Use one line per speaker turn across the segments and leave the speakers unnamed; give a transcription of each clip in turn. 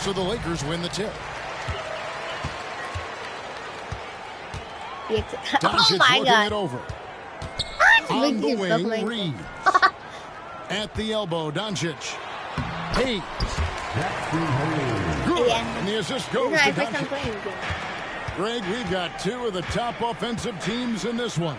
So the Lakers win the tip.
Oh my God.
It over. On the wing, Reed. At the elbow, Doncic. Hayes. Good. And the assist goes to Doncic. Greg, we've got two of the top offensive teams in this one.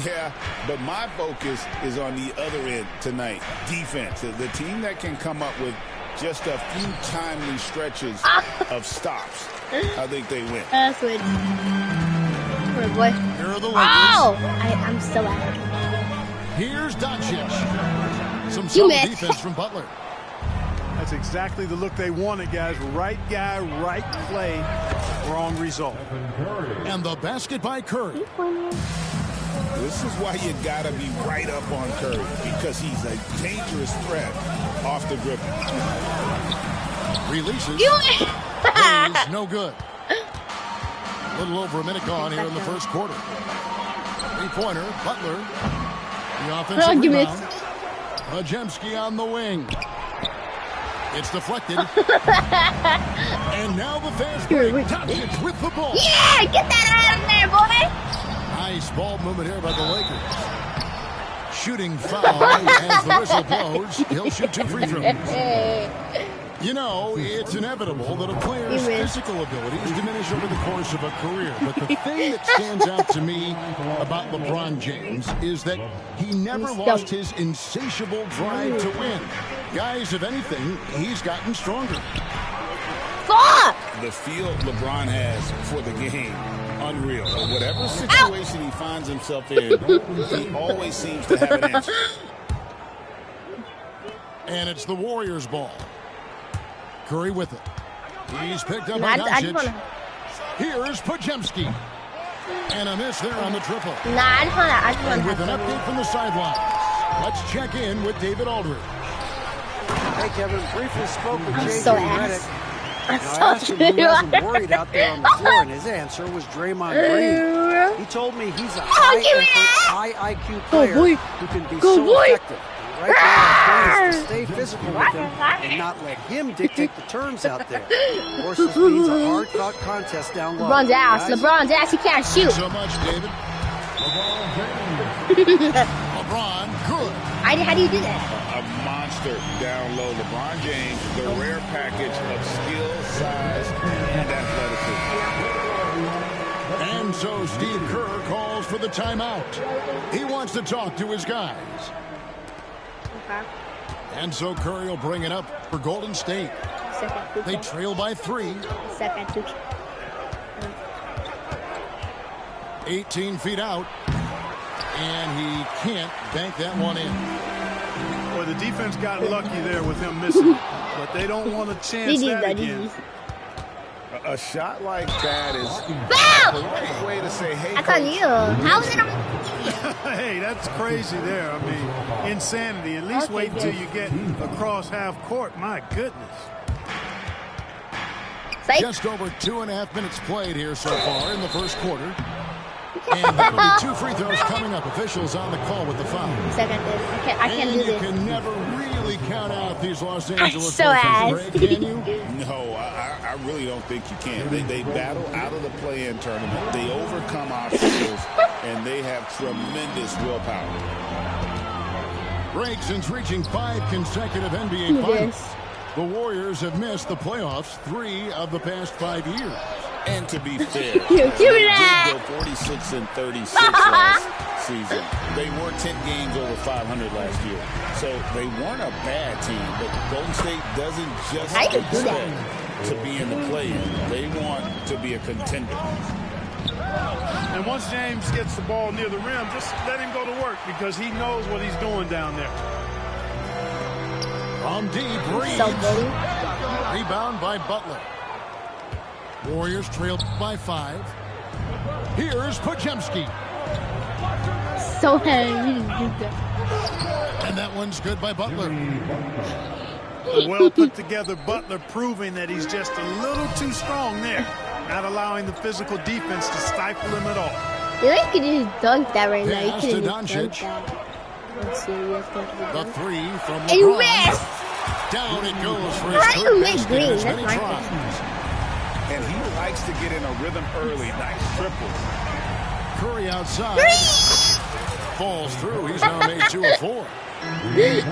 Yeah, but my focus is on the other end tonight. Defense. The team that can come up with just a few timely stretches of stops. I think they win.
That's good. Oh, boy.
Here are the Lakers.
Oh! I'm so happy.
Here's Doncic. Some solid defense from Butler.
That's exactly the look they wanted, guys. Right guy, right play, wrong result.
And the basket by Curry.
This is why you gotta be right up on Curry, because he's a dangerous threat off the grip.
Releases. Is no good. A little over a minute gone here in the first quarter. Three-pointer, Butler. The offensive rebound. Podziemski on the wing. It's deflected. And now the fast break. Doncic with the ball.
Yeah, get that out of there, boy.
Nice ball movement here by the Lakers. Shooting foul as the whistle blows. He'll shoot 2 free throws. You know, it's inevitable that a player's physical abilities diminish over the course of a career. But the thing that stands out to me about LeBron James is that he never lost his insatiable drive to win. Guys, if anything, he's gotten stronger.
Fuck!
The feel LeBron has for the game, unreal. Whatever situation he finds himself in, he always seems to have an answer.
And it's the Warriors' ball. Curry with it. He's picked up by Doncic. Here's Podziemski. And a miss there on the triple. And with an update from the sidelines, let's check in with David Aldridge.
Hey, Kevin, briefly spoke with J.J. Redick.
I
asked him who wasn't worried out there on the floor, and his answer was Draymond Green. He told me he's a high IQ player who can be so effective. Right now, his plan is to stay physical with him and not let him dictate the terms out there. Of course, this means a hard-fought contest down low.
LeBron's ass, he can't shoot.
Thanks so much, David. LeBron, good.
How do you do that?
A monster down low. LeBron James, the rare package of skill, size, and athleticism.
And so Steve Kerr calls for the timeout. He wants to talk to his guys. And so Curry will bring it up for Golden State. They trail by 3. 18 feet out. And he can't bank that one in.
Well, the defense got lucky there with him missing. But they don't want a chance that again.
A shot like that is the right way to say, hey,
that's on you. How is it on?
Hey, that's crazy there. I mean, insanity. At least wait until you get across half court. My goodness.
Just over 2.5 minutes played here so far in the first quarter. And that'll be 2 free throws coming up. Officials on the call with the foul.
I can't do this.
You can never really count out these Los Angeles
Lakers.
Can you?
No, I really don't think you can. They battle out of the play-in tournament. They overcome obstacles, and they have tremendous willpower.
Greg, since reaching 5 consecutive NBA finals, the Warriors have missed the playoffs 3 of the past 5 years.
And to be fair,
give me that.
They did go 46-36 last season. They were 10 games over 500 last year. So they weren't a bad team, but Golden State doesn't just expect to be in the play-in. They want to be a contender.
And once James gets the ball near the rim, just let him go to work because he knows what he's doing down there.
From deep, Reed. Rebound by Butler. Warriors trailed by 5. Here's Podziemski.
So heavy.
And that one's good by Butler.
A well put together Butler proving that he's just a little too strong there. Not allowing the physical defense to stifle him at all.
You think he just dunked that right now.
Pass to Doncic.
Let's see.
The 3 from LeBron.
And you missed.
Down it goes for his
How do you
third
make
basket
green?
as
That's
many
my
tries.
And he likes to get in a rhythm early. Nice triple.
Curry outside. Falls through. He's now made 2 of 4.
This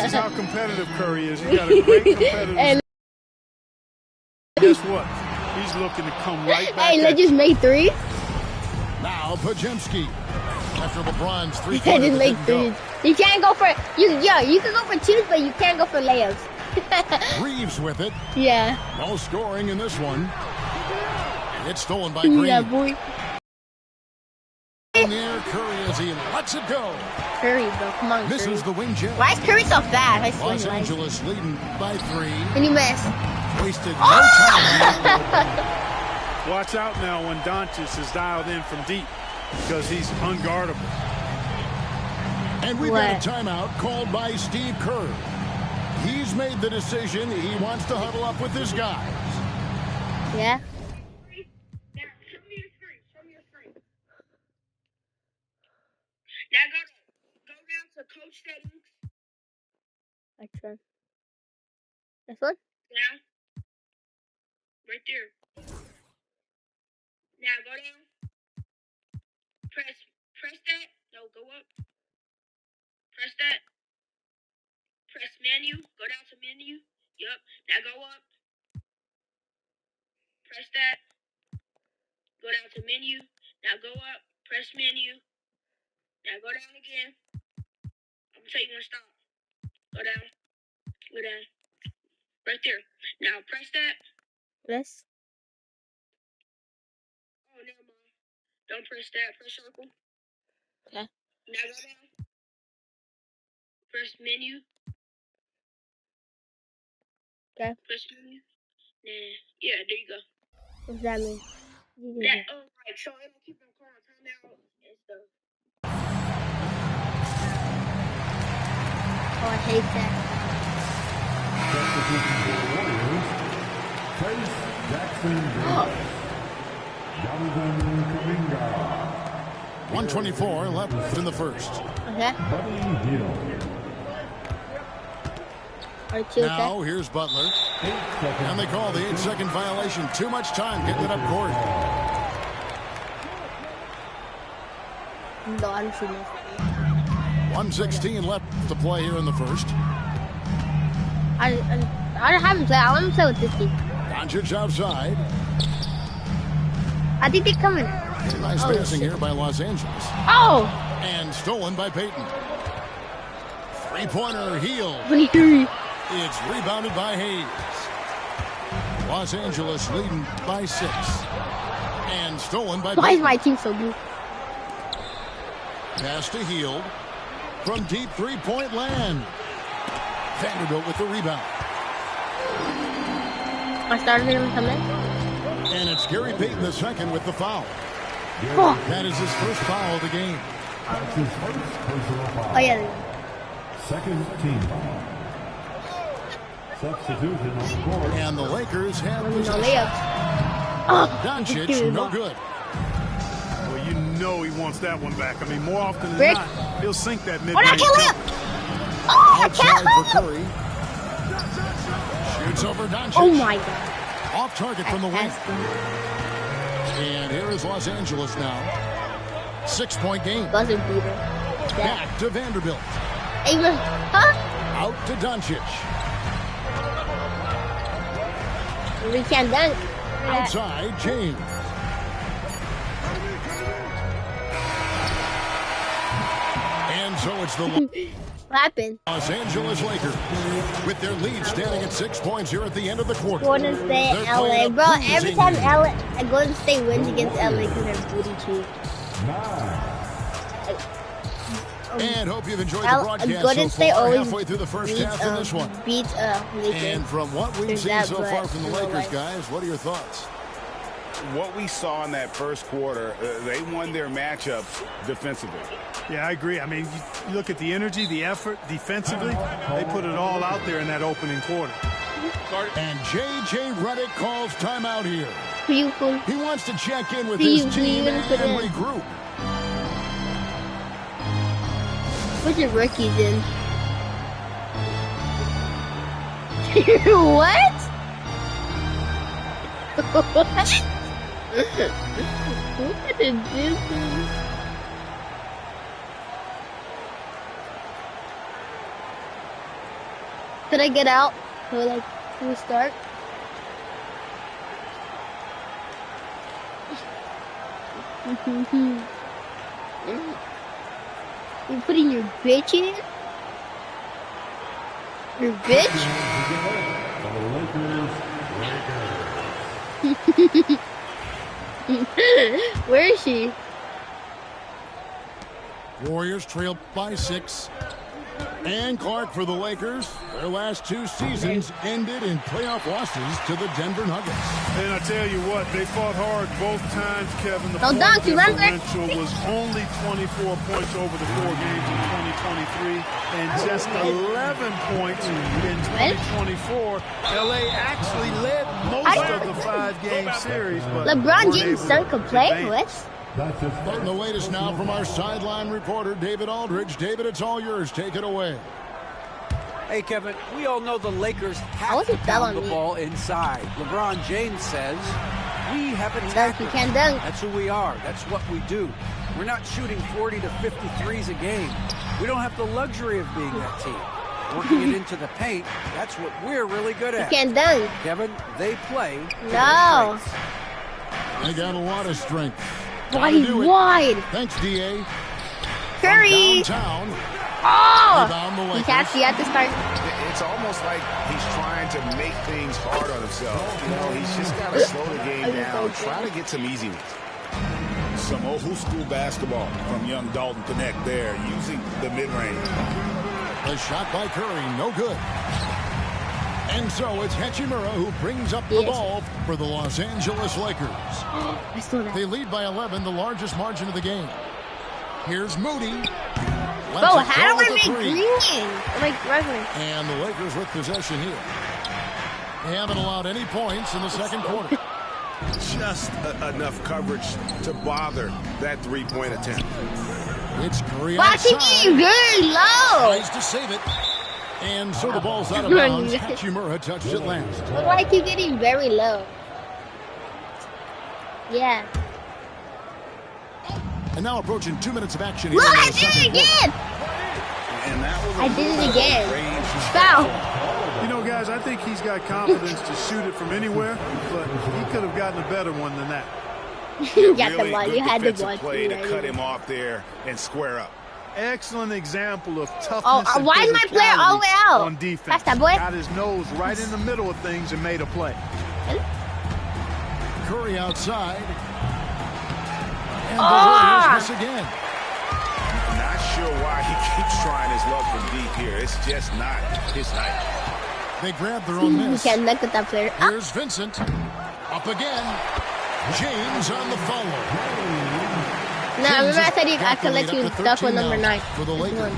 is how competitive Curry is. He's got a great competitive.
And
Guess what? He's looking to come right back.
hey, let's just make 3.
Now Pajemski. After LeBron's
Let's
three-pointer
just
that
make
didn't
3. You can't go for you. Yeah, you can go for 2s, but you can't go for layups.
go. Reeves with it.
Yeah.
No scoring in this one. And it's stolen by Green.
Yeah, boy.
In the air, Curry as he lets it go.
Curry, bro. Come on, Curry.
Misses the wing jump.
Why is Curry so fast? I swear
Los
he likes.
Angeles leading by 3.
And you miss.
Wasted no time.
Watch out now when Doncic is dialed in from deep because he's unguardable.
And we've got a timeout called by Steve Kerr. He's made the decision. He wants to huddle up with his guys.
Yeah.
Now go down to coach settings.
Which one? This one?
Down. Right there. Now go down. Press that. No, go up. Press that. Press menu. Go down to menu. Yup. Now go up. Press that. Go down to menu. Now go up. Press menu. Now go down again. I'm gonna tell you when to stop. Go down. Go down. Right there. Now press that.
This?
Oh, never mind. Don't press that. Press circle.
Okay.
Now go down. Press menu.
Okay.
Press menu. Nah. Yeah, there you go.
What's that mean?
That, right. So it'll keep on calling timeout and stuff.
Oh, I hate that.
Jackson.
124 left in the first.
Okay. Or 2,
Now
okay.
here's Butler. And they call the 8-second violation. Too much time getting it up court.
No, I don't see this.
1:16 left to play here in the first.
I don't have him play. I want him to play with this team.
Doncic outside.
I think they're coming.
Nice passing here by Los Angeles.
Oh!
And stolen by Peyton. Three-pointer heel.
23.
It's rebounded by Hayes. Los Angeles leading by 6. And stolen by
Why is
Peyton.
my team so good?
Pass to Hield. From deep three-point land. Vanderbilt with the rebound.
I started him coming.
And it's Gary Payton the second with the foul.
Oh,
That is his first foul of the game.
That's his first personal foul.
oh yeah.
Second team foul. Substitution on the court.
And the Lakers have
No
possession.
layups. Oh,
Doncic,
give me the
no
ball.
good.
Well, you know he wants that one back. I mean, more often than
Rick?
not, he'll sink that
Oh, no, I
mid-range.
can't layup. Oh, I
Outside
can't
for
layup.
Curry. Shoots over Doncic.
Oh my god.
Off target from the wing.
That's good.
And here is Los Angeles now. 6-point game.
Buzzer beater. Yeah.
Back to Vanderbilt.
Hey, look. Huh?
Out to Doncic.
We can't dunk.
Outside, James. And so it's the
What happened?
Los Angeles Lakers with their lead standing at 6 points here at the end of the quarter.
Golden State,
They're
LA.
playing a
Bro, every
bruising
time
game.
Golden State wins against LA because they're booty cheap.
And hope you've enjoyed the broadcast
Golden
so
State
far.
always
Halfway through the first half in this one.
beats Lakers.
And from what we've
There's
seen
that,
so
but
far from the
in real
Lakers,
life.
guys, what are your thoughts?
What we saw in that first quarter, they won their matchups defensively.
Yeah, I agree. I mean, you look at the energy, the effort, defensively, they put it all out there in that opening quarter.
And J.J. Redick calls timeout here.
Beautiful.
He wants to check in with
Do
his
you
team
even
and
put in-
regroup.
What's your rookies in? What? What? What did this do? Could I get out? So like, can we start? You putting your bitch in? Your bitch? Where is she?
Warriors trail by 6. And Clark for the Lakers. Their last 2 seasons ended in playoff losses to the Denver Nuggets.
And I tell you what, they fought hard both times, Kevin. The
No dunk, you run there.
differential was only 24 points over the 4 games in 2023 and just 11 points in 2024. LA actually led most of the 5-game series. But
LeBron James' son could play with.
And the latest now from our sideline reporter, David Aldridge. David, it's all yours. Take it away.
Hey, Kevin, we all know the Lakers have to pound the ball inside. LeBron James says, we have attackers.
You can't dunk.
That's who we are. That's what we do. We're not shooting 40 to 50 threes a game. We don't have the luxury of being that team. Working it into the paint, that's what we're really good at.
You can't dunk.
Kevin, they play.
No.
They got a lot of strength.
Wide.
Thanks, D.A.
Curry.
Downtown.
Oh! He taps you at the start.
It's almost like he's trying to make things hard on himself. You know, he's just got to slow the game down, try to get some easy ones.
Some old school basketball from young Dalton Connect there, using the mid-range.
A shot by Curry, no good. And so it's Hachimura who brings up the ball for the Los Angeles Lakers.
I saw that.
They lead by 11, the largest margin of the game. Here's Moody.
Bro, how do I make green?
And the Lakers with possession here. They haven't allowed any points in the second quarter.
Just enough coverage to bother that 3-point attempt.
It's Curry
Watching you very low.
Tries to save it. And so the ball's out of bounds. Hachimura touched it last.
Why I keep getting very low? Yeah.
And now approaching 2 minutes of action here.
Look, I did it again.
And that was
I did it again. Foul.
You know, guys, I think he's got confidence to shoot it from anywhere, but he could have gotten a better one than that.
You got the
Really
ball.
good
You had the
defensive
ball.
play to cut him off there and square up.
Excellent example of toughness.
Oh,
and
why is my player all the way out?
on defense?
That's that boy.
Got his nose right in the middle of things and made a play.
Curry outside. And the Warriors miss again.
Not sure why he keeps trying his luck from deep here. It's just not his night.
They grab their own
You
miss.
can't look at that player.
Here's Vincent. Up again. James on the follow.
No, remember I said I could let you stuff with number 9.
For the Lakers.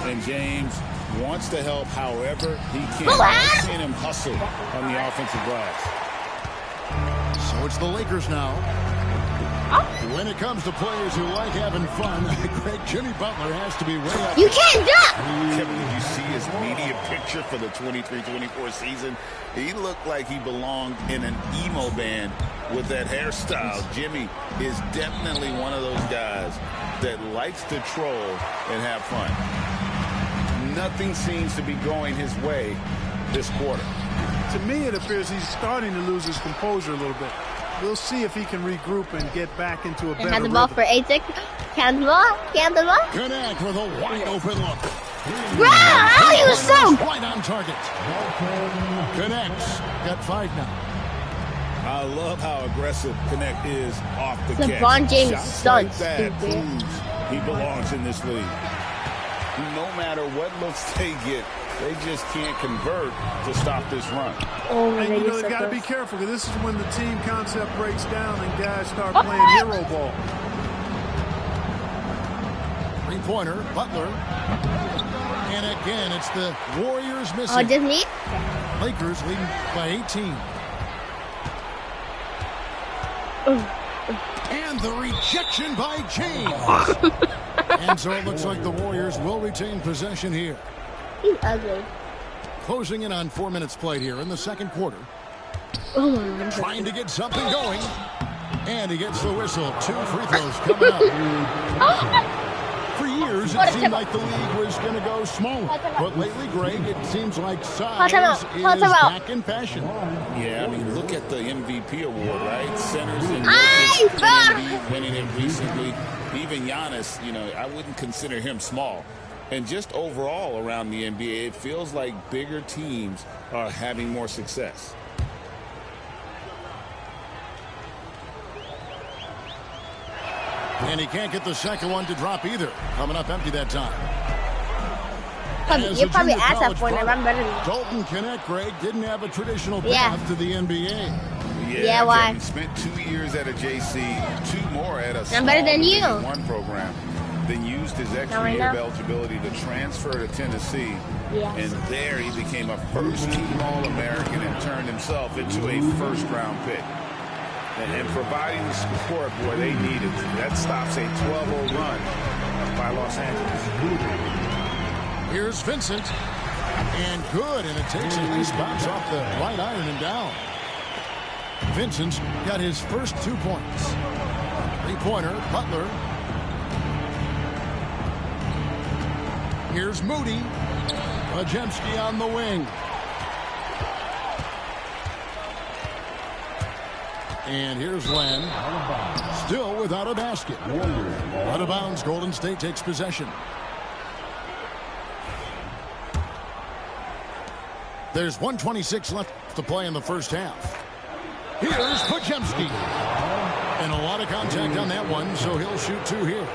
And James wants to help however he can.
What?
I've seen him hustle on the offensive glass.
So it's the Lakers now. When it comes to players who like having fun, Greg, Jimmy Butler has to be way up.
You can't duck!
Kevin, did you see his media picture for the 23-24 season? He looked like he belonged in an emo band with that hairstyle. Jimmy is definitely one of those guys that likes to troll and have fun. Nothing seems to be going his way this quarter.
To me, it appears he's starting to lose his composure a little bit. We'll see if he can regroup and get back into a better
Had the ball
rhythm.
for 8 seconds. Can the ball?
Connect with a wide open look.
Bro, how you so?
Right on target. Connects. Got 5 now.
I love how aggressive Connect is off the catch.
LeBron James'
Shots
son,
like that
stupid.
proves he belongs in this league. No matter what looks they get, they just can't convert to stop this run.
Oh,
And you know, they've got to be careful, because this is when the team concept breaks down and guys start playing hero ball.
3-pointer, Butler. And again, it's the Warriors missing.
Oh, just me?
Lakers leading by 18. And the rejection by James. And so it looks like the Warriors will retain possession here.
He's ugly.
Closing in on 4 minutes played here in the second quarter.
Oh my God.
Trying to get something going. And he gets the whistle. 2 free throws coming up. For years, it seemed like the league was going to go smaller. But lately, Greg, it seems like size is back in fashion.
Yeah, I mean, look at the MVP award, right? Centers and Embiid winning it recently. Even Giannis, you know, I wouldn't consider him small. And just overall around the NBA, it feels like bigger teams are having more success.
And he can't get the second one to drop either. Coming up empty that time.
You probably asked that point, and I'm better than you.
Dalton Connect, Greg, didn't have a traditional path to the NBA.
Yeah, why?
He spent 2 years at a JC, 2 more at a
I'm better than you.
Division I program. Then used his extra year of eligibility to transfer to Tennessee.
Yes.
And there he became a first-team All-American and turned himself into a first-round pick. And providing the support, boy, they needed. That stops a 12-0 run by Los Angeles.
Here's Vincent. And good, and it takes a nice bounce off the right iron and down. Vincent's got his first 2 points. 3-pointer, Butler. Here's Moody. Pajemski on the wing. And here's Len. Still without a basket. Out of bounds, Golden State takes possession. There's 1:26 left to play in the first half. Here's Pajemski. And a lot of contact on that one, so he'll shoot 2 here.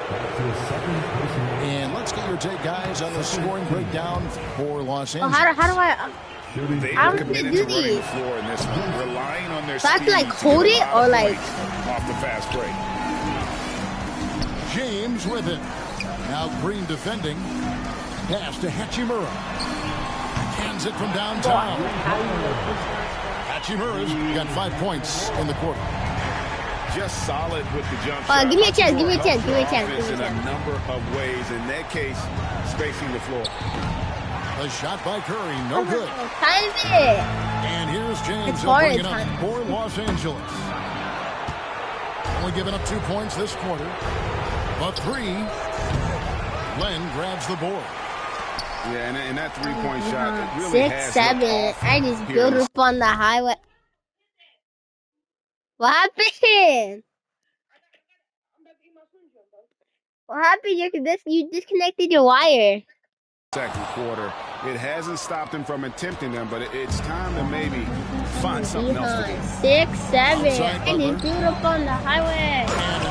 And let's get your take, guys, on the scoring breakdown for Los Angeles.
How do I...
They
How
were
do they
committed
do
to running
these?
the floor in this one, relying on their
So I have
speed
to, like,
to
hold
get a
it
lot
or,
of
like...
points off the fast break.
James with it. Now Green defending. Pass to Hachimura. Hands it from downtown. Hachimura's got 5 points in the quarter.
Just solid with the jump shot.
Give me a chance, give me a chance, give me a chance.
In a number of ways. In that case, spacing the floor.
A shot by Curry, no good.
Time it.
And here's James.
It's
He'll bring it
hard.
up for Los Angeles. Only giving up 2 points this quarter. A 3. Len grabs the board.
Yeah, and that 3-point shot it really
6,
has
7.
looked
I just
off
built
here.
up on the highway. What happened? What happened? You disconnected your wire.
Second quarter. It hasn't stopped him from attempting them, but it's time to maybe find something else to do.
6, 7.
Outside
I just built up on the highway.
And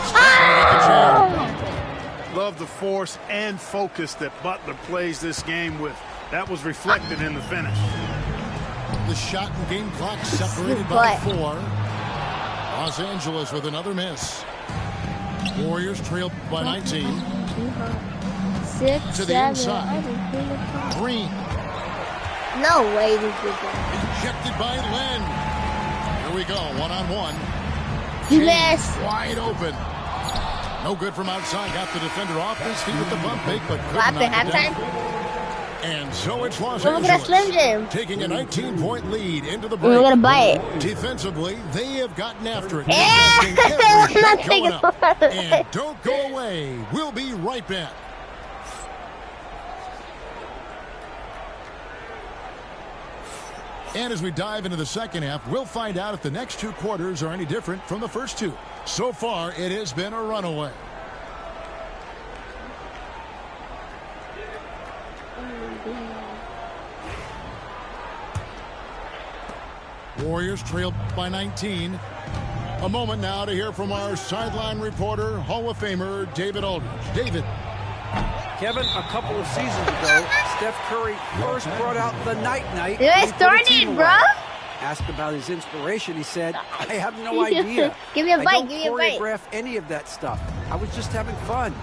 it's
Love the force and focus that Butler plays this game with. That was reflected in the finish.
the shot and game clock separated by 4. Los Angeles with another miss. Warriors trail by 19.
6,
To the
7.
inside. Green.
No way this is that.
Ejected by Len. Here we go, one-on-one.
Yes.
Wide open. No good from outside. Got the defender off his feet with the bump fake, but couldn't
What happened,
knock it down.
halftime?
And so it's Los
Look at that Slim
Angeles
Jim.
taking a 19-point lead into the
We're
break.
gonna buy it.
Defensively, they have gotten after it.
Yeah.
Contesting every
I'm not
shot going
taking
up.
it.
And don't go away. We'll be right back. And as we dive into the second half, we'll find out if the next 2 quarters are any different from the first 2. So far, it has been a runaway. Warriors trail by 19. A moment now to hear from our sideline reporter, Hall of Famer David Aldridge. David.
Kevin, a couple of seasons ago, Steph Curry first brought out the night-night.
Dude, I started, bro.
Asked about his inspiration, he said, I have no idea.
Give me a
I
bite,
don't
give me a bite.
choreograph any of that stuff. I was just having fun.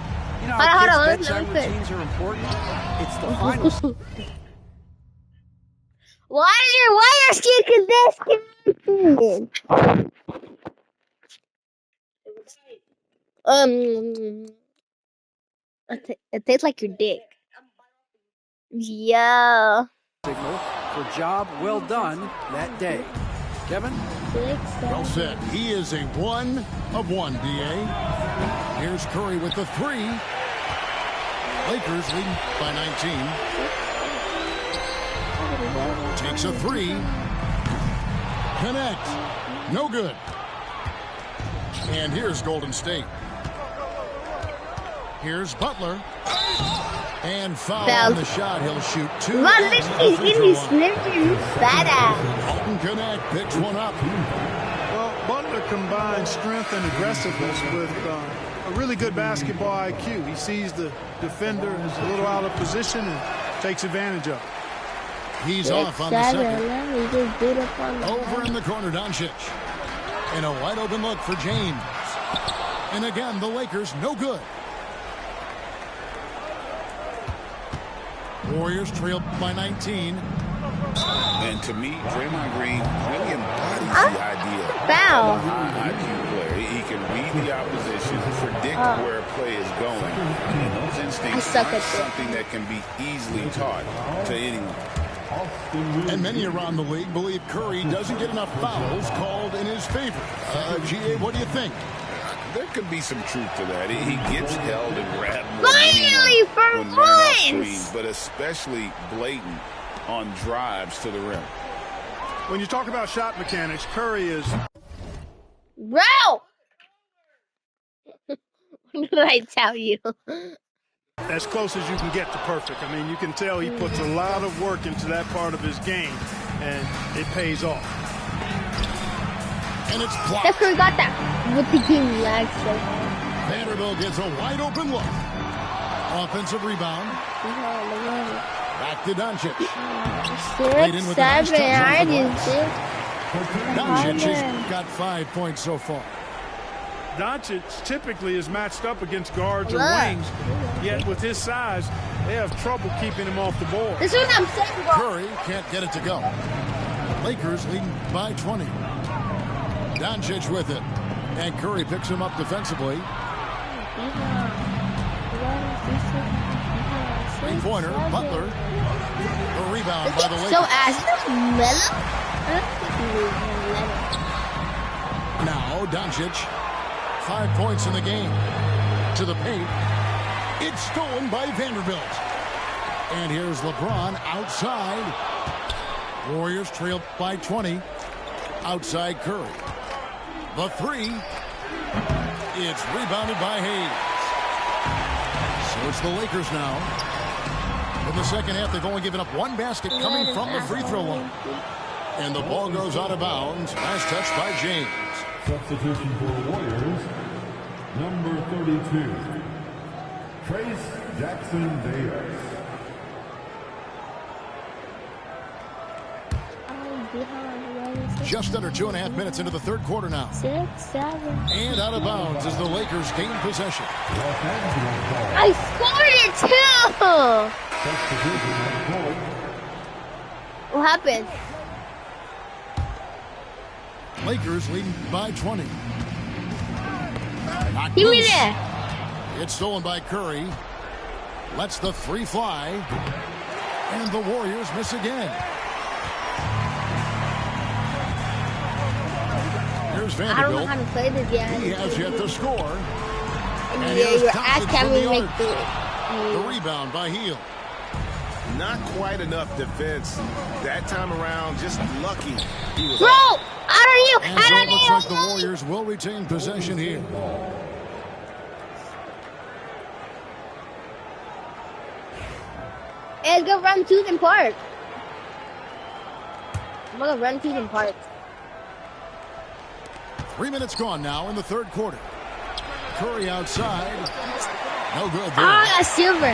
You know
Hold
how
on,
kids'
let me
bedtime
quit.
routines are important? It's the finals.
Why is your wire skin consistent? It tastes like your dick. Yeah.
Signal for job well done that day. Kevin?
Well said. He is a 1 of 1, D.A. Here's Curry with the 3. Lakers leading by 19. Takes a 3. Connect. No good. And here's Golden State. Here's Butler. And foul on the shot. He'll shoot 2.
Alton
Connect picks one up.
Well, Butler combines strength and aggressiveness with a really good basketball IQ. He sees the defender is a little out of position and takes advantage of it.
He's off on the second. Over in the corner, Doncic. And a wide open look for James. And again, the Lakers no good. Warriors trail by 19.
And to me, Draymond Green really embodies the idea of a high IQ player. He can read the opposition, predict where a play is going. And those instincts aren't something that can be easily taught to anyone.
And many around the league believe Curry doesn't get enough fouls called in his favor. G.A., what do you think?
There could be some truth to that. He gets held and grabbed
Finally, for once!
But especially blatant on drives to the rim.
When you talk about shot mechanics, Curry is...
Bro! What did I tell you?
as close as you can get to perfect. I mean, you can tell he puts a lot of work into that part of his game, and it pays off.
And it's blocked.
That's where we got that with the game lag so
Vanderbilt gets a wide open look. Offensive rebound. Back to Doncic.
6, 7, I did 6.
Doncic has got 5 points so far.
Doncic typically is matched up against guards or wings, yet with his size, they have trouble keeping him off the board.
This is what I'm saying, bro.
Curry can't get it to go. Lakers leading by 20. Doncic with it. And Curry picks him up defensively. Three-pointer, Butler. A rebound by the Lakers.
So as mellow?
Now Doncic. 5 points in the game. To the paint. It's stolen by Vanderbilt. And here's LeBron outside. Warriors trail by 20. Outside Curry. The three. It's rebounded by Hayes. So it's the Lakers now. In the second half, they've only given up one basket coming from the free throw line. And the ball goes out of bounds. Last touch by James.
Substitution for Warriors, number 32, Trace Jackson-Davis.
Just under 2.5 minutes into the third quarter now.
6, 7.
And out of bounds as the Lakers gain possession.
I scored it too! What happened?
Lakers leading by 20. Knocked
Give me
loose.
that.
It's stolen by Curry. Lets the three fly. And the Warriors miss again. Here's
I don't know
Vanderbilt.
how to play this yet.
He has yet to score.
And
here's
your ass
Doncic
can't
from the
even make
arc.
through.
The rebound by Hield.
Not quite enough defense that time around. Just lucky. He was
Bro, I don't
And
need. I
so
don't
it
need.
looks like the Warriors will retain possession here.
Let's go run to them park. I'm gonna run to them park.
3 minutes gone now in the third quarter. Curry outside. No good there.
Ah, that's silver.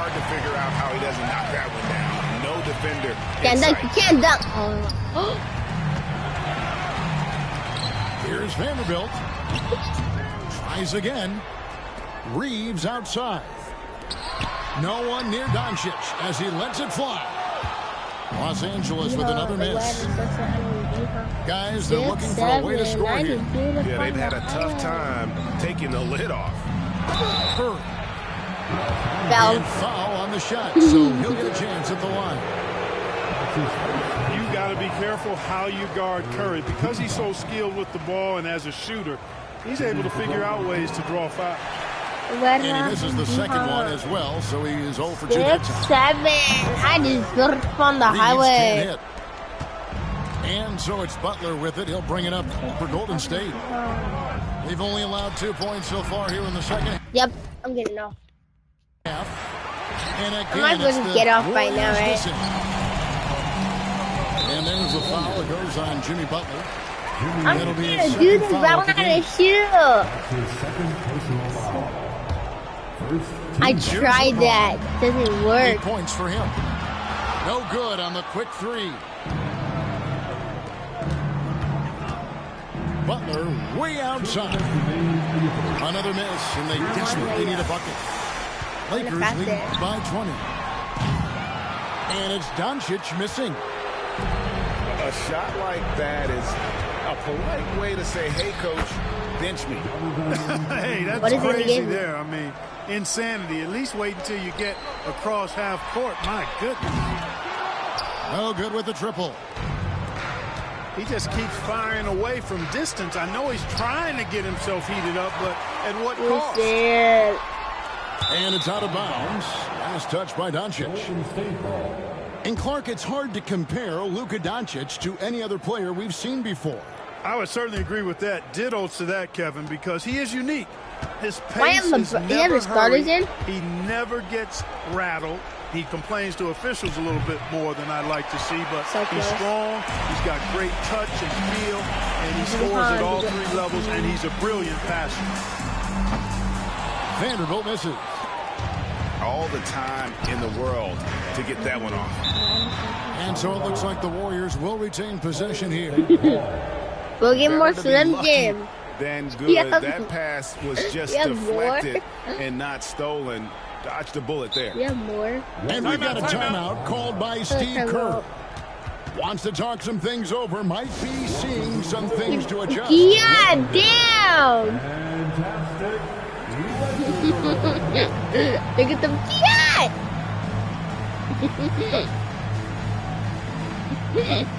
hard to figure out how he doesn't knock that one down. No defender.
Can't dunk. You can't dunk. Oh.
Here's Vanderbilt. Tries again. Reeves outside. No one near Doncic as he lets it fly. Los Angeles with another miss. Guys, they're looking for a way to score here.
Yeah, they've had a tough time taking the lid off.
Curry.
Foul.
And foul on the shot, so he'll get a chance at the line.
You got to be careful how you guard Curry. Because he's so skilled with the ball and as a shooter, he's able to figure out ways to draw foul.
And he misses the second one as well, so he is 0 for 2 that
time. 7. I just surfed on the highway.
And so it's Butler with it. He'll bring it up for Golden State. They've only allowed 2 points so far here in the second.
Yep, I'm getting off.
Half. And again,
I'm not going to get off right now, right?
And there's a foul that goes on Jimmy Butler.
I'm going to do this, but I want to shoot. I tried that. It doesn't work.
8 points for him. No good on the quick three. Butler way outside. Another miss, and they desperately need a bucket. Lakers lead by 20. And it's Doncic missing.
A shot like that is a polite way to say, hey, coach, bench me.
Hey, that's crazy there. I mean, insanity. At least wait until you get across half court. My goodness.
No good with the triple.
He just keeps firing away from distance. I know he's trying to get himself heated up, but at what cost?
And it's out of bounds. Last touch by Doncic. And Clark, it's hard to compare Luka Doncic to any other player we've seen before.
I would certainly agree with that. Ditto to that, Kevin, because he is unique. His pace is never hurried. He never gets rattled. He complains to officials a little bit more than I'd like to see, but he's strong, he's got great touch and feel, and he scores at all 3 levels, and he's a brilliant passer.
Vanderbilt misses.
All the time in the world to get that one off.
And so it looks like the Warriors will retain possession here.
We'll get more Slim Jim.
Then good. That pass was just deflected and not stolen. Dodged a bullet there.
Yeah, more.
And we've got a timeout called by Steve Kerr. Wants to talk some things over. Might be seeing some things to adjust.
Yeah, damn.
Fantastic.
Look at them. Yeah. Yes.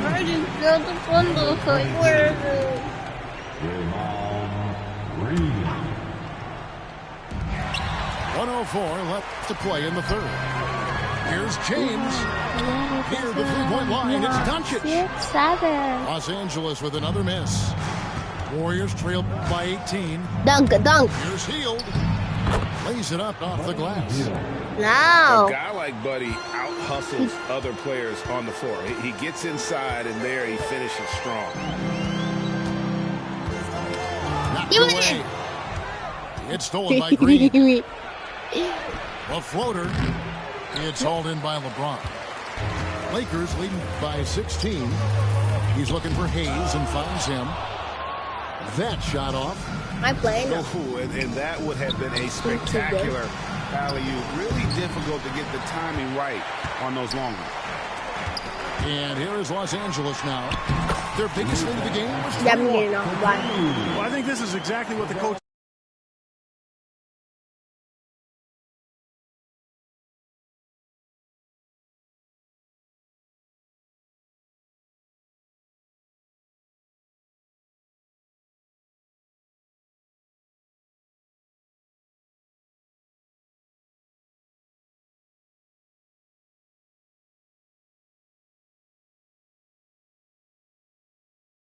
I just got the bundle, where is it?
104 left to play in the third. Here's James. Near the three-point line, it's Doncic.
6-7.
Los Angeles with another miss. Warriors trailed by 18.
Dunk.
Here's Hield. Lays it up off the glass.
No.
A guy like Buddy out-hustles other players on the floor. He gets inside, and there he finishes strong.
Knocked away. It's stolen by Green. A floater. It's hauled in by LeBron. Lakers leading by 16. He's looking for Hayes and finds him. That shot off.
I played.
Oh, and that would have been a spectacular alley-oop. Really difficult to get the timing right on those long ones.
And here is Los Angeles now. Their biggest lead of the game was 21.
Yeah, I'm getting off.
Well, I think this is exactly what the coach